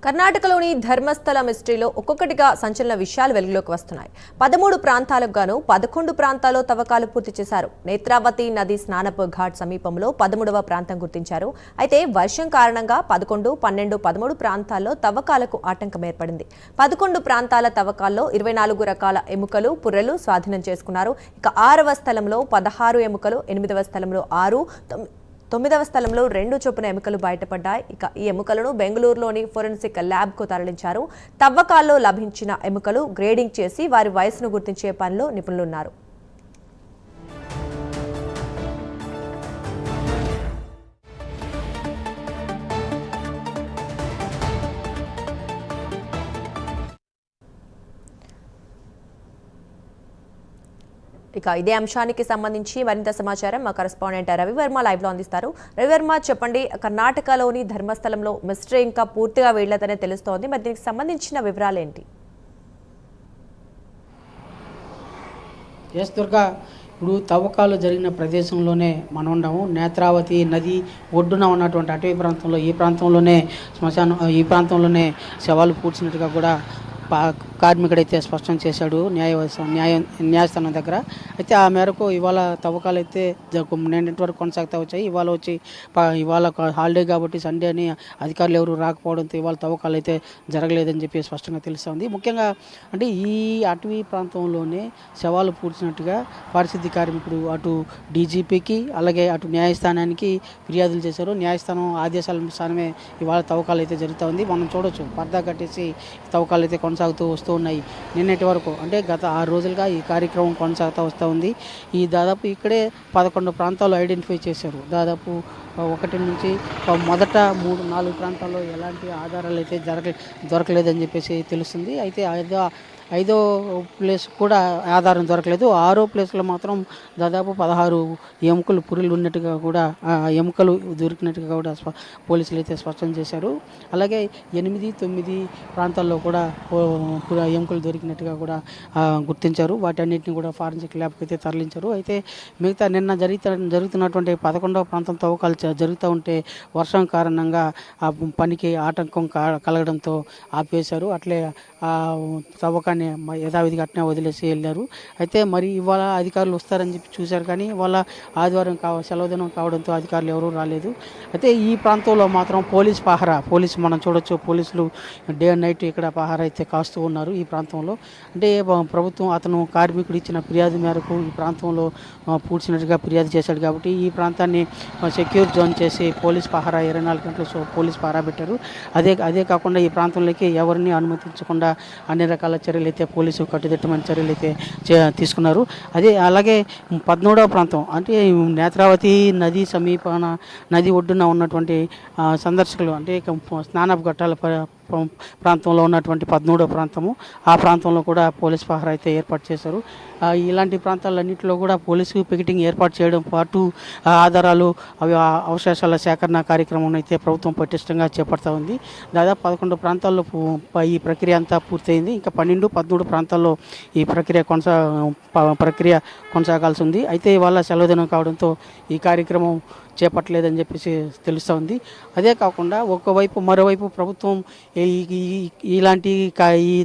కర్ణాటకలోని ధర్మస్థల మిస్టరీలో ఒక్కొక్కటిగా సంచలన విషయాలు వెలుగులోకి వస్తున్నాయి. 13 ప్రాంతాలకు గాను 11 ప్రాంతాల్లో తవ్వకాలు పూర్తి చేశారు. నేత్రావతి నది స్నానపు ఘాట్ సమీపంలో 13వ ప్రాంతం గుర్తించారు. అయితే వర్షం కారణంగా 11, 12, 13 ప్రాంతాల్లో తవ్వకాలకు ఆటంకం ఏర్పడింది. 11 ప్రాంతాల తవ్వకాల్లో 24 రకాల ఎముకలు, పుర్రెలు స్వాధీనం చేసుకున్నారు. ఇక 6వ స్థలంలో 16 ఎముకలు, 8వ స్థలంలో 6, 9వ స్థలంలో 2 చొప్పున ఎముకలు బయటపడ్డాయి. ఇక ఈ ఎముకలను బెంగళూరులోని ఫోరెన్సిక్ ల్యాబ్కు తరలించారు. తవ్వకాల్లో లభించిన ఎముకలు గ్రేడింగ్ చేసి వారి వయసును గుర్తించే పనిలో నిపుణులున్నారు. ఇక ఇదే అంశానికి సంబంధించి మరింత సమాచారం మా కరెస్పాండెంట్ రవివర్మ లైవ్ లో అందిస్తారు. రవివర్మ, చెప్పండి, కర్ణాటకలోని ధర్మస్థలంలో మిస్టరీ ఇంకా పూర్తిగా వీళ్లతోనే తెలుస్తోంది. మరి దీనికి సంబంధించిన వివరాలు ఏంటి? ఎస్ దుర్గా, ఇప్పుడు తవ్వకాలు జరిగిన ప్రదేశంలోనే మనం ఉన్నాము. నేత్రావతి నది ఒడ్డున ఉన్నటువంటి అటవీ ప్రాంతంలో ఈ ప్రాంతంలోనే శవాలు పూడ్చినట్టుగా కూడా కార్మికుడైతే స్పష్టం చేశాడు న్యాయస్థానం దగ్గర. అయితే ఆ మేరకు ఇవాళ తవ్వకాలు అయితే నిన్నటి వరకు కొనసాగుతూ వచ్చాయి. ఇవాళ హాలిడే కాబట్టి సండే అని అధికారులు ఎవరు రాకపోవడంతో ఇవాళ తవ్వకాలు అయితే జరగలేదని చెప్పి స్పష్టంగా తెలుస్తుంది. ముఖ్యంగా అంటే ఈ అటవీ ప్రాంతంలోనే శవాలు పూడ్చినట్టుగా పారిశుద్ధ్య కార్మికుడు అటు డీజీపీకి అలాగే అటు న్యాయస్థానానికి ఫిర్యాదులు చేశారు. న్యాయస్థానం ఆదేశాల స్థానమే ఇవాళ తవ్వకాలు అయితే జరుగుతూ ఉంది. మనం చూడొచ్చు, పర్దా కట్టేసి తవ్వకాలు అయితే కొనసాగుతూ వస్తూ ఉన్నాయి. నిన్నటి వరకు అంటే గత 6 రోజులుగా ఈ కార్యక్రమం కొనసాగుతూ వస్తూ ఉంది. ఈ దాదాపు ఇక్కడే 11 ప్రాంతాలు ఐడెంటిఫై చేశారు. దాదాపు 1 నుంచి మొదట 3-4 ప్రాంతాల్లో ఎలాంటి ఆధారాలు అయితే దొరకలేదని చెప్పేసి తెలుస్తుంది. అయితే ఐదో ప్లేస్ కూడా ఆధారం దొరకలేదు. 6వ ప్లేస్లో మాత్రం దాదాపు 16 ఎముకలు, పుర్రెలు ఉన్నట్టుగా కూడా ఎముకలు దొరికినట్టుగా కూడా పోలీసులు అయితే స్పష్టం చేశారు. అలాగే 8, 9 ప్రాంతాల్లో కూడా ఎముకలు దొరికినట్టుగా కూడా గుర్తించారు. వాటన్నిటిని కూడా ఫారెన్సిక్ ల్యాబ్కి అయితే తరలించారు. అయితే మిగతా నిన్న జరుగుతున్నటువంటి 11వ ప్రాంతం తవ్వకాలు జరుగుతూ ఉంటే వర్షం కారణంగా ఆ పనికి ఆటంకం కలగడంతో ఆపేశారు. అట్లే తవ్వకాన్ని యథావిధిగా అట్నే వదిలేసి వెళ్ళారు. అయితే మరి ఇవాళ అధికారులు వస్తారని చెప్పి చూశారు, కానీ ఇవాళ ఆదివారం సెలవు దినం కావడంతో అధికారులు ఎవరూ రాలేదు. అయితే ఈ ప్రాంతంలో మాత్రం పోలీసు మనం చూడొచ్చు, పోలీసులు డే అండ్ నైట్ ఇక్కడ పహారా అయితే కాస్తూ ఉన్నారు ఈ ప్రాంతంలో. అంటే ప్రభుత్వం అతను కార్మికుడు ఇచ్చిన ఫిర్యాదు మేరకు ఈ ప్రాంతంలో పూడ్చినట్టుగా ఫిర్యాదు చేశాడు కాబట్టి ఈ ప్రాంతాన్ని సెక్యూర్ జోన్ చేసి పోలీస్ పహారా 24 గంటలు పోలీస్ పహారా పెట్టారు. అదే కాకుండా ఈ ప్రాంతంలోకి ఎవరిని అనుమతించకుండా అన్ని రకాల చర్యలు అయితే పోలీసు కట్టుదిట్టమైన చర్యలు అయితే తీసుకున్నారు. అలాగే 13వ ప్రాంతం అంటే నేత్రావతి నది సమీపన నది ఒడ్డున ఉన్నటువంటి సందర్శకులు అంటే స్నానపు ఘట్టాల ప్రాంతంలో ఉన్నటువంటి 13వ ప్రాంతము, ఆ ప్రాంతంలో కూడా పోలీస్ పహారా అయితే ఏర్పాటు చేశారు. ఇలాంటి ప్రాంతాలన్నింటిలో కూడా పోలీసు పికెటింగ్ ఏర్పాటు చేయడం పాటు ఆధారాలు అవశేషాల సేకరణ కార్యక్రమం అయితే ప్రభుత్వం పటిష్టంగా చేపడతా ఉంది. దాదాపు 11 ప్రాంతాల్లో ఈ ప్రక్రియ అంతా పూర్తయింది. ఇంకా 12, 13 ప్రాంతాల్లో ఈ ప్రక్రియ కొనసాగాల్సి ఉంది. అయితే ఇవాళ సెలవు దినం కావడంతో ఈ కార్యక్రమం చేపట్టలేదని చెప్పేసి తెలుస్తూ ఉంది. అదే కాకుండా మరోవైపు ప్రభుత్వం ఈ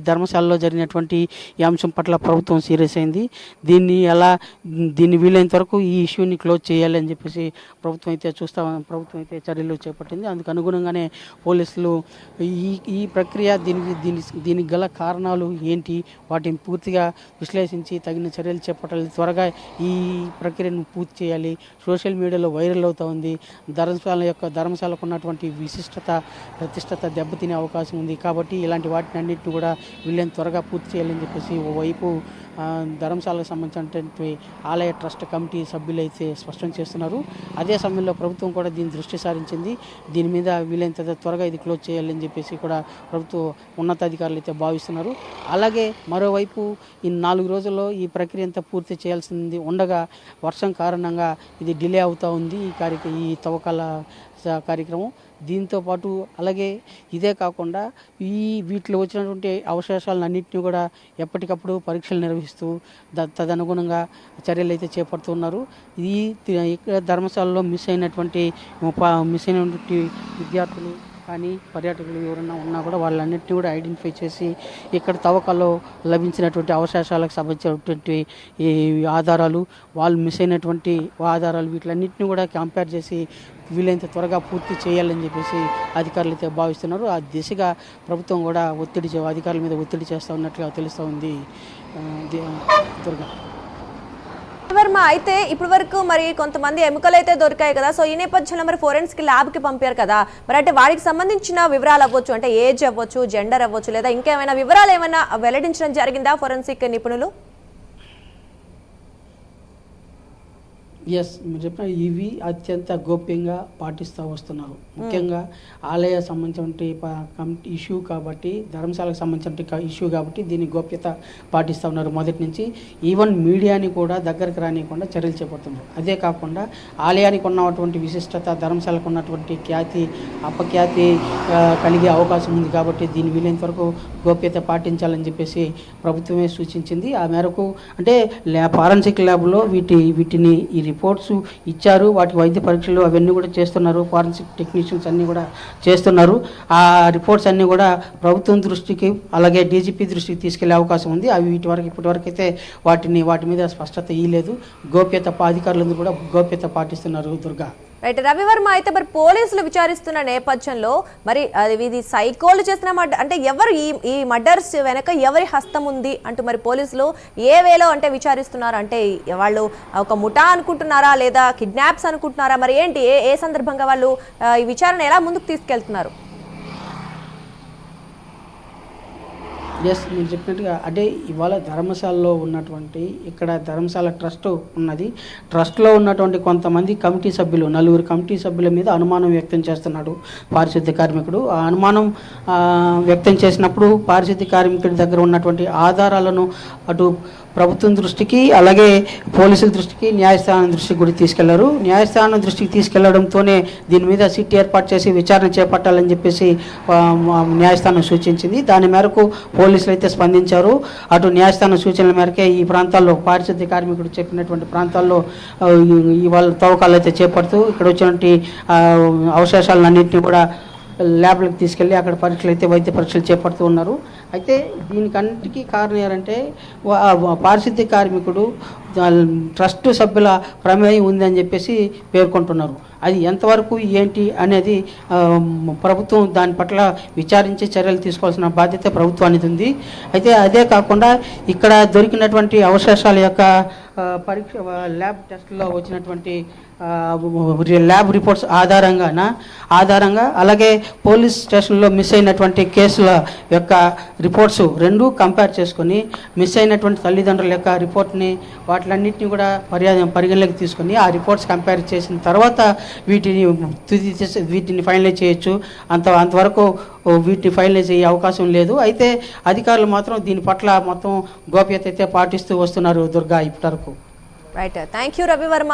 ధర్మశాలలో జరిగినటువంటి ఈ అంశం పట్ల ప్రభుత్వం సీరియస్ అయింది. దీన్ని వీలైనంత వరకు ఈ ఇష్యూని క్లోజ్ చేయాలి అని చెప్పేసి ప్రభుత్వం అయితే చర్యలు చేపట్టింది. అందుకు అనుగుణంగానే పోలీసులు ఈ ప్రక్రియ దీనికి గల కారణాలు ఏంటి, వాటిని పూర్తిగా విశ్లేషించి తగిన చర్యలు చేపట్టాలి. త్వరగా ఈ ప్రక్రియను పూర్తి చేయాలి. సోషల్ మీడియాలో వైరల్ అవుతూ ఉంది. ధర్మశాలకు ఉన్నటువంటి ప్రతిష్టత దెబ్బతినే అవకాశం ఉంది. కాబట్టి ఇలాంటి వాటిని అన్నింటినీ కూడా వీళ్ళని త్వరగా పూర్తి చేయాలని చెప్పేసి ఓవైపు ధర్మశాలకు సంబంధించినటువంటి ఆలయ ట్రస్ట్ కమిటీ సభ్యులు అయితే స్పష్టం చేస్తున్నారు. అదే సమయంలో ప్రభుత్వం కూడా దీని దృష్టి సారించింది. దీని మీద వీలైనంత త్వరగా ఇది క్లోజ్ చేయాలని చెప్పేసి కూడా ప్రభుత్వ ఉన్నతాధికారులు అయితే భావిస్తున్నారు. అలాగే మరోవైపు ఈ 4 రోజుల్లో ఈ ప్రక్రియ అంతా పూర్తి చేయాల్సింది ఉండగా వర్షం కారణంగా ఇది డిలే అవుతూ ఉంది ఈ తవ్వకాల కార్యక్రమం. దీంతోపాటు అలాగే ఇదే కాకుండా వీటిలో వచ్చినటువంటి అవశేషాలను అన్నింటినీ కూడా ఎప్పటికప్పుడు పరీక్షలు నిర్వహిస్తూ తదనుగుణంగా చర్యలు అయితే చేపడుతున్నారు. ఇక్కడ ధర్మశాలలో మిస్ అయినటువంటి విద్యార్థులు కానీ పర్యాటకులు ఎవరైనా ఉన్నా కూడా వాళ్ళన్నింటినీ కూడా ఐడెంటిఫై చేసి ఇక్కడ తవ్వకాల్లో లభించినటువంటి అవశేషాలకు సంబంధించినటువంటి ఈ ఆధారాలు, వాళ్ళు మిస్ అయినటువంటి ఆధారాలు, వీటిలన్నింటినీ కూడా కంపేర్ చేసి వీలైనంత త్వరగా పూర్తి చేయాలని చెప్పేసి అధికారులు అయితే భావిస్తున్నారు. ఆ దిశగా ప్రభుత్వం కూడా అధికారుల మీద ఒత్తిడి చేస్తూ ఉన్నట్లుగా తెలుస్తూ ఉంది. దుర్గా వర్మ, అయితే ఇప్పటి వరకు మరి కొంతమంది ఎముకలు అయితే దొరికాయి కదా, సో ఈ నేపథ్యంలో మరి ఫోరెన్సిక్ ల్యాబ్కి పంపారు కదా, మరి అంటే వాటికి సంబంధించిన వివరాలు అవ్వచ్చు, అంటే ఏజ్ అవ్వచ్చు, జెండర్ అవ్వచ్చు, లేదా ఇంకేమైనా వివరాలు ఏమైనా వెల్లడించడం జరిగిందా ఫోరెన్సిక్ నిపుణులు? ఎస్, మీరు చెప్పిన ఇవి అత్యంత గోప్యంగా పాటిస్తూ వస్తున్నారు. ముఖ్యంగా ఆలయ సంబంధించిన ఇష్యూ కాబట్టి, ధర్మశాలకు సంబంధించిన ఇష్యూ కాబట్టి దీన్ని గోప్యత పాటిస్తూ ఉన్నారు మొదటి నుంచి. ఈవెన్ మీడియాని కూడా దగ్గరకు రానియకుండా చర్యలు చేపడుతున్నారు. అదే కాకుండా ఆలయానికి ఉన్నటువంటి విశిష్టత, ధర్మశాలకు ఉన్నటువంటి ఖ్యాతి, అపఖ్యాతి కలిగే అవకాశం ఉంది కాబట్టి దీన్ని వీలైనంత వరకు గోప్యత పాటించాలని చెప్పేసి ప్రభుత్వమే సూచించింది. ఆ మేరకు అంటే ఫారెన్సిక్ ల్యాబ్లో వీటిని ఈ రిపోర్ట్స్ ఇచ్చారు, వాటి వైద్య పరీక్షలు అవన్నీ కూడా చేస్తున్నారు. ఫారెన్సిక్ టెక్నీషియన్స్ అన్నీ కూడా చేస్తున్నారు. ఆ రిపోర్ట్స్ అన్నీ కూడా ప్రభుత్వం దృష్టికి అలాగే డీజీపీ దృష్టికి తీసుకెళ్లే అవకాశం ఉంది. అవి ఇప్పటివరకు అయితే వాటి మీద స్పష్టత ఇవ్వలేదు. అధికారులందరూ కూడా గోప్యత పాటిస్తున్నారు. దుర్గా రైట్, రవివర్మ, అయితే మరి పోలీసులు విచారిస్తున్న నేపథ్యంలో మరి ఇది సైకోలు చేసిన అంటే ఎవరు ఈ మర్డర్స్ వెనక ఎవరి హస్తం ఉంది అంటూ మరి పోలీసులు ఏ వేలో అంటే విచారిస్తున్నారు? అంటే వాళ్ళు ఒక ముఠా అనుకుంటున్నారా, లేదా కిడ్నాప్స్ అనుకుంటున్నారా? మరి ఏంటి ఏ సందర్భంగా వాళ్ళు ఈ విచారణ ఎలా ముందుకు తీసుకెళ్తున్నారు? ఎస్, మీరు చెప్పినట్టుగా అంటే ఇవాళ ధర్మశాలలో ఉన్నటువంటి ఇక్కడ ధర్మశాల ట్రస్ట్ ఉన్నది. ట్రస్ట్లో ఉన్నటువంటి కొంతమంది కమిటీ సభ్యులు, 4 కమిటీ సభ్యుల మీద అనుమానం వ్యక్తం చేస్తున్నాడు పారిశుద్ధ్య కార్మికుడు. ఆ అనుమానం వ్యక్తం చేసినప్పుడు పారిశుద్ధ్య కార్మికుడి దగ్గర ఉన్నటువంటి ఆధారాలను అటు ప్రభుత్వం దృష్టికి అలాగే పోలీసుల దృష్టికి, న్యాయస్థానం దృష్టికి కూడా తీసుకెళ్లారు. న్యాయస్థానం దృష్టికి తీసుకెళ్లడంతోనే దీని మీద సిట్ ఏర్పాటు చేసి విచారణ చేపట్టాలని చెప్పేసి న్యాయస్థానం సూచించింది. దాని మేరకు పోలీసులు అయితే స్పందించారు. అటు న్యాయస్థానం సూచనల మేరకే ఈ ప్రాంతాల్లో పారిశుద్ధ్య కార్మికుడు చెప్పినటువంటి ప్రాంతాల్లో ఇవాళ తవ్వకాలు అయితే చేపడుతూ ఇక్కడ వచ్చినటువంటి అవశేషాలన్నింటినీ కూడా ల్యాబ్లకు తీసుకెళ్ళి అక్కడ వైద్య పరీక్షలు చేపడుతూ ఉన్నారు. అయితే దీనికన్నిటికీ కారణం ఏంటంటే పారిశుద్ధ్య కార్మికుడు ట్రస్ట్ సభ్యుల ప్రమేయం ఉందని చెప్పేసి పేర్కొంటున్నారు. అది ఎంతవరకు ఏంటి అనేది ప్రభుత్వం దాని పట్ల విచారించి చర్యలు తీసుకోవాల్సిన బాధ్యత ప్రభుత్వానికి ఉంది. అయితే అదే కాకుండా ఇక్కడ దొరికినటువంటి అవశేషాల యొక్క పరీక్ష ల్యాబ్ టెస్ట్లో వచ్చినటువంటి ల్యాబ్ రిపోర్ట్స్ ఆధారంగా అలాగే పోలీస్ స్టేషన్లో మిస్ అయినటువంటి కేసుల యొక్క రిపోర్ట్స్ రెండూ కంపేర్ చేసుకొని మిస్ అయినటువంటి తల్లిదండ్రుల యొక్క రిపోర్ట్ని వాటిలన్నింటినీ కూడా పరిగణలోకి తీసుకొని ఆ రిపోర్ట్స్ కంపేర్ చేసిన తర్వాత వీటిని ఫైనలైజ్ చేయొచ్చు. అంతవరకు వీటిని ఫైనలైజ్ అయ్యే అవకాశం లేదు. అయితే అధికారులు మాత్రం దీని పట్ల మొత్తం గోప్యత అయితే పాటిస్తూ వస్తున్నారు. దుర్గా ఇప్పటివరకు. Right, thank you Ravi Varma.